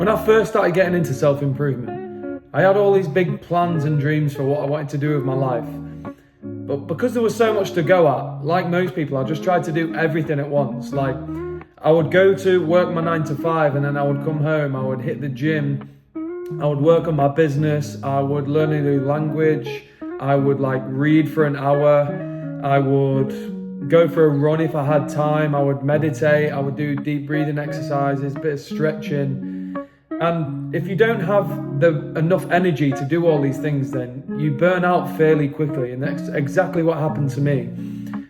When I first started getting into self-improvement, I had all these big plans and dreams for what I wanted to do with my life. But because there was so much to go at, like most people, I just tried to do everything at once. Like, I would go to work my 9 to 5 and then I would come home, I would hit the gym, I would work on my business, I would learn a new language, I would read for an hour, I would go for a run if I had time, I would meditate, I would do deep breathing exercises, a bit of stretching. And if you don't have enough energy to do all these things, then you burn out fairly quickly, and that's exactly what happened to me.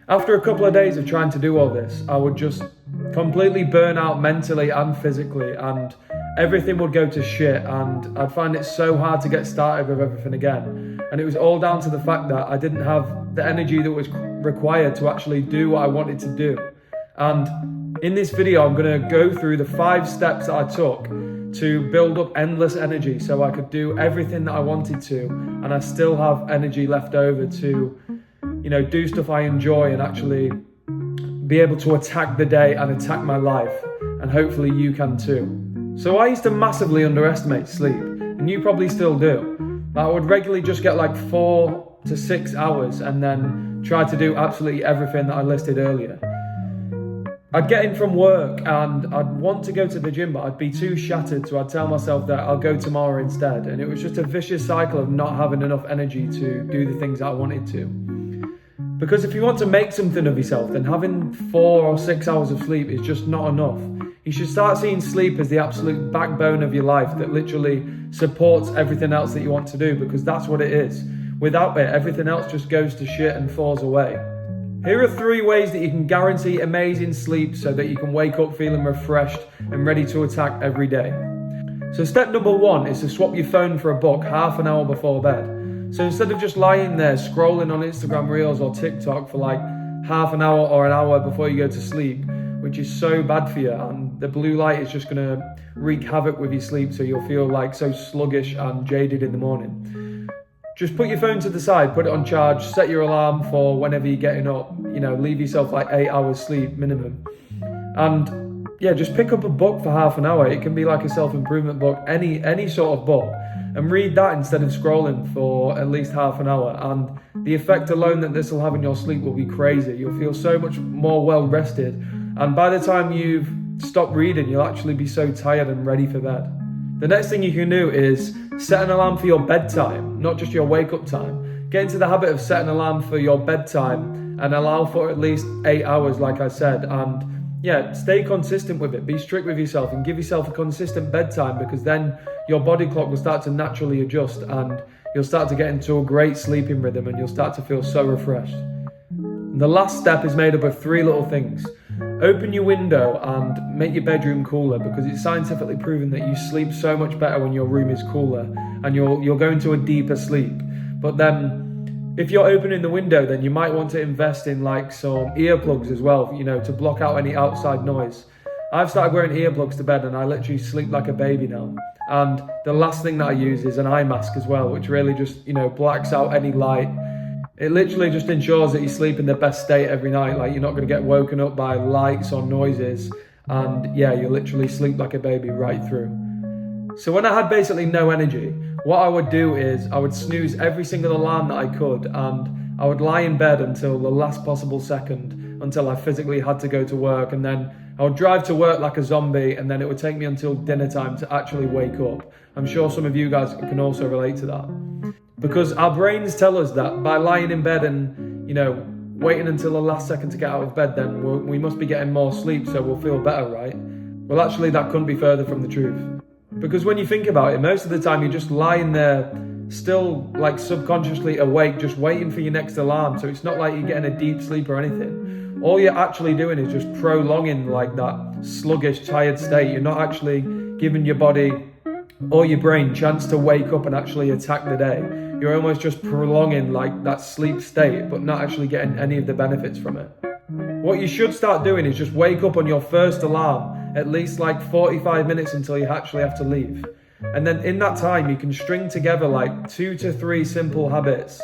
After a couple of days of trying to do all this, I would just completely burn out mentally and physically, and everything would go to shit, and I'd find it so hard to get started with everything again. And it was all down to the fact that I didn't have the energy that was required to actually do what I wanted to do. And in this video, I'm going to go through the 5 steps that I took to build up endless energy so I could do everything that I wanted to, and I still have energy left over to, do stuff I enjoy and actually be able to attack the day and attack my life. And hopefully you can too. So I used to massively underestimate sleep, and you probably still do. I would regularly just get 4 to 6 hours and then try to do absolutely everything that I listed earlier. I'd get in from work and I'd want to go to the gym, but I'd be too shattered, so I'd tell myself that I'll go tomorrow instead. And it was just a vicious cycle of not having enough energy to do the things that I wanted to. Because if you want to make something of yourself, then having 4 or 6 hours of sleep is just not enough. You should start seeing sleep as the absolute backbone of your life that literally supports everything else that you want to do, because that's what it is. Without it, everything else just goes to shit and falls away. Here are 3 ways that you can guarantee amazing sleep so that you can wake up feeling refreshed and ready to attack every day. So step number 1 is to swap your phone for a book half an hour before bed. So instead of just lying there scrolling on Instagram Reels or TikTok for half an hour or an hour before you go to sleep, which is so bad for you, and the blue light is just going to wreak havoc with your sleep, so you'll feel so sluggish and jaded in the morning. Just put your phone to the side, put it on charge, set your alarm for whenever you're getting up, leave yourself 8 hours sleep minimum. And just pick up a book for half an hour. It can be a self-improvement book, any sort of book, and read that instead of scrolling for at least half an hour. And the effect alone that this will have on your sleep will be crazy. You'll feel so much more well rested. And by the time you've stopped reading, you'll actually be so tired and ready for bed. The next thing you can do is set an alarm for your bedtime, not just your wake up time. Get into the habit of setting an alarm for your bedtime and allow for at least 8 hours, like I said. And stay consistent with it. Be strict with yourself and give yourself a consistent bedtime, because then your body clock will start to naturally adjust and you'll start to get into a great sleeping rhythm and you'll start to feel so refreshed. And the last step is made up of 3 little things. Open your window and make your bedroom cooler, because it's scientifically proven that you sleep so much better when your room is cooler and you'll go into a deeper sleep. But then if you're opening the window, then you might want to invest in some earplugs as well, to block out any outside noise. I've started wearing earplugs to bed and I literally sleep like a baby now. And the last thing that I use is an eye mask as well, which really just, blacks out any light. It literally just ensures that you sleep in the best state every night. You're not going to get woken up by lights or noises. And you literally sleep like a baby right through. So when I had basically no energy, what I would do is I would snooze every single alarm that I could, and I would lie in bed until the last possible second, until I physically had to go to work. And then I would drive to work like a zombie, and then it would take me until dinner time to actually wake up. I'm sure some of you guys can also relate to that. Because our brains tell us that by lying in bed and, waiting until the last second to get out of bed, then we must be getting more sleep, so we'll feel better, right? Well, actually, that couldn't be further from the truth. Because when you think about it, most of the time you're just lying there, still subconsciously awake, just waiting for your next alarm. So it's not like you're getting a deep sleep or anything. All you're actually doing is just prolonging that sluggish, tired state. You're not actually giving your body or your brain chance to wake up and actually attack the day. You're almost just prolonging that sleep state, but not actually getting any of the benefits from it. What you should start doing is just wake up on your first alarm, at least 45 minutes until you actually have to leave. And then in that time, you can string together 2 to 3 simple habits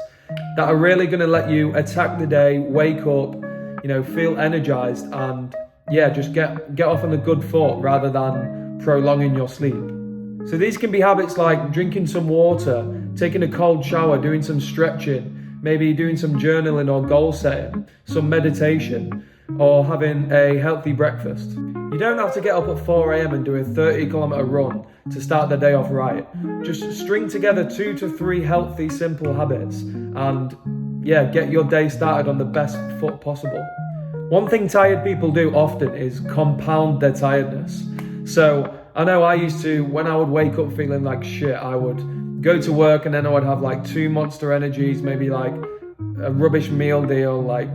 that are really going to let you attack the day, wake up, feel energized, and just get off on a good foot rather than prolonging your sleep. So these can be habits like drinking some water, taking a cold shower, doing some stretching, maybe doing some journaling or goal setting, some meditation, or having a healthy breakfast. You don't have to get up at 4 a.m. and do a 30-kilometer run to start the day off right. Just string together 2 to 3 healthy, simple habits and get your day started on the best foot possible. One thing tired people do often is compound their tiredness. So I know I used to, when I would wake up feeling like shit, I would go to work and then I would have like 2 Monster Energies, maybe like a rubbish meal deal, like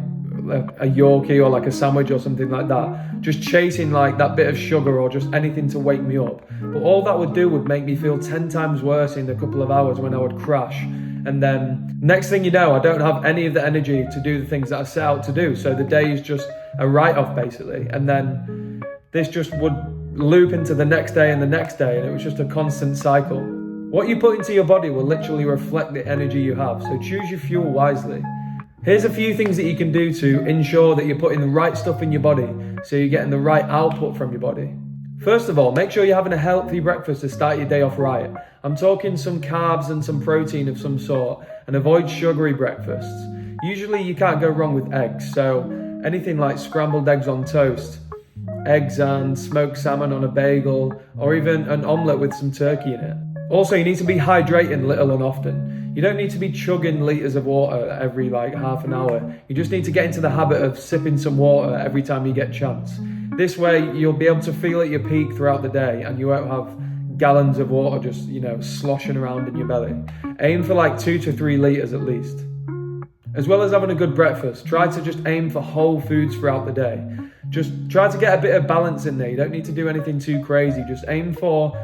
a Yorkie or like a sandwich or something like that, just chasing like that bit of sugar or just anything to wake me up. But all that would do would make me feel 10 times worse in a couple of hours when I would crash. And then next thing you know, I don't have any of the energy to do the things that I set out to do. So the day is just a write-off basically. And then this just would loop into the next day and the next day, and it was just a constant cycle. What you put into your body will literally reflect the energy you have. So choose your fuel wisely. Here's a few things that you can do to ensure that you're putting the right stuff in your body so you're getting the right output from your body. First of all, make sure you're having a healthy breakfast to start your day off right. I'm talking some carbs and some protein of some sort, and avoid sugary breakfasts. Usually you can't go wrong with eggs, so anything like scrambled eggs on toast, eggs and smoked salmon on a bagel, or even an omelette with some turkey in it. Also, you need to be hydrating little and often. You don't need to be chugging litres of water every like half an hour. You just need to get into the habit of sipping some water every time you get a chance. This way, you'll be able to feel at your peak throughout the day and you won't have gallons of water just, sloshing around in your belly. Aim for like 2 to 3 litres at least. As well as having a good breakfast, try to just aim for whole foods throughout the day. Just try to get a bit of balance in there. You don't need to do anything too crazy. Just aim for,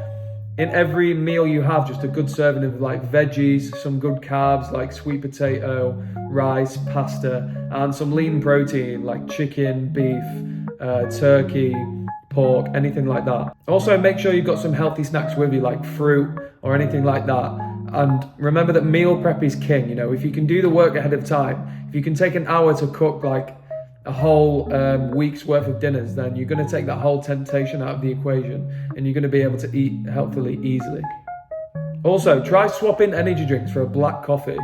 in every meal you have, just a good serving of like veggies, some good carbs like sweet potato, rice, pasta, and some lean protein like chicken, beef, turkey, pork, anything like that. Also, make sure you've got some healthy snacks with you like fruit or anything like that. And remember that meal prep is king. If you can do the work ahead of time, if you can take an hour to cook like a whole week's worth of dinners, then you're going to take that whole temptation out of the equation and you're going to be able to eat healthily easily. Also, try swapping energy drinks for a black coffee,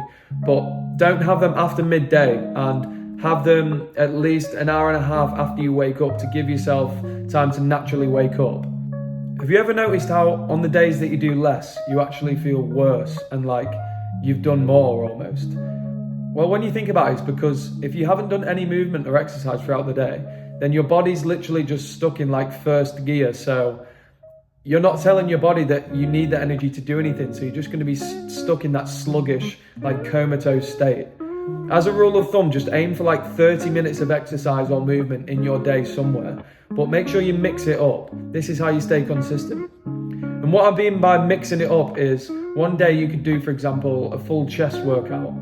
but don't have them after midday, and have them at least an hour and a half after you wake up to give yourself time to naturally wake up. Have you ever noticed how on the days that you do less, you actually feel worse and like you've done more almost? Well, when you think about it, it's because if you haven't done any movement or exercise throughout the day, then your body's literally just stuck in like first gear. So you're not telling your body that you need the energy to do anything. So you're just going to be stuck in that sluggish, like comatose state. As a rule of thumb, just aim for like 30 minutes of exercise or movement in your day somewhere, but make sure you mix it up. This is how you stay consistent. And what I mean by mixing it up is one day you could do, for example, a full chest workout.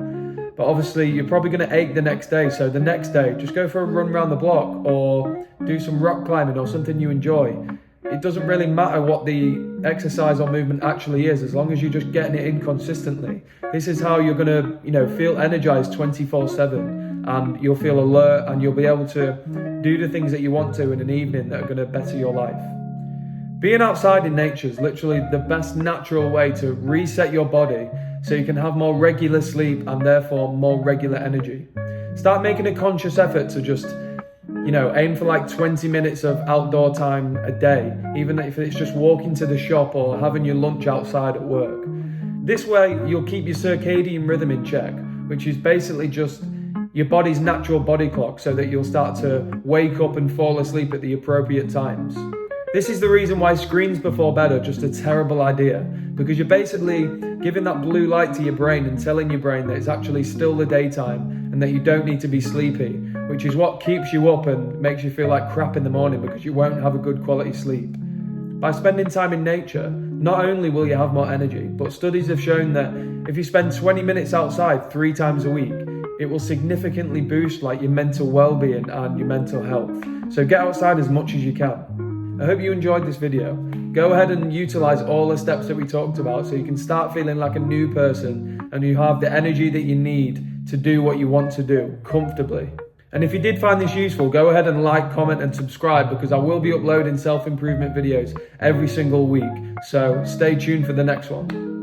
But obviously you're probably going to ache the next day. So the next day, just go for a run around the block or do some rock climbing or something you enjoy. It doesn't really matter what the exercise or movement actually is, as long as you're just getting it in consistently. This is how you're going to, feel energized 24/7, and you'll feel alert and you'll be able to do the things that you want to in an evening that are going to better your life. Being outside in nature is literally the best natural way to reset your body so you can have more regular sleep and therefore more regular energy. Start making a conscious effort to just, aim for like 20 minutes of outdoor time a day, even if it's just walking to the shop or having your lunch outside at work. This way, you'll keep your circadian rhythm in check, which is basically just your body's natural body clock, so that you'll start to wake up and fall asleep at the appropriate times. This is the reason why screens before bed are just a terrible idea, because you're basically giving that blue light to your brain and telling your brain that it's actually still the daytime and that you don't need to be sleepy, which is what keeps you up and makes you feel like crap in the morning because you won't have a good quality sleep. By spending time in nature, not only will you have more energy, but studies have shown that if you spend 20 minutes outside 3 times a week, it will significantly boost like your mental well-being and your mental health. So get outside as much as you can. I hope you enjoyed this video. Go ahead and utilize all the steps that we talked about so you can start feeling like a new person and you have the energy that you need to do what you want to do comfortably. And if you did find this useful, go ahead and like, comment, and subscribe, because I will be uploading self-improvement videos every single week. So stay tuned for the next one.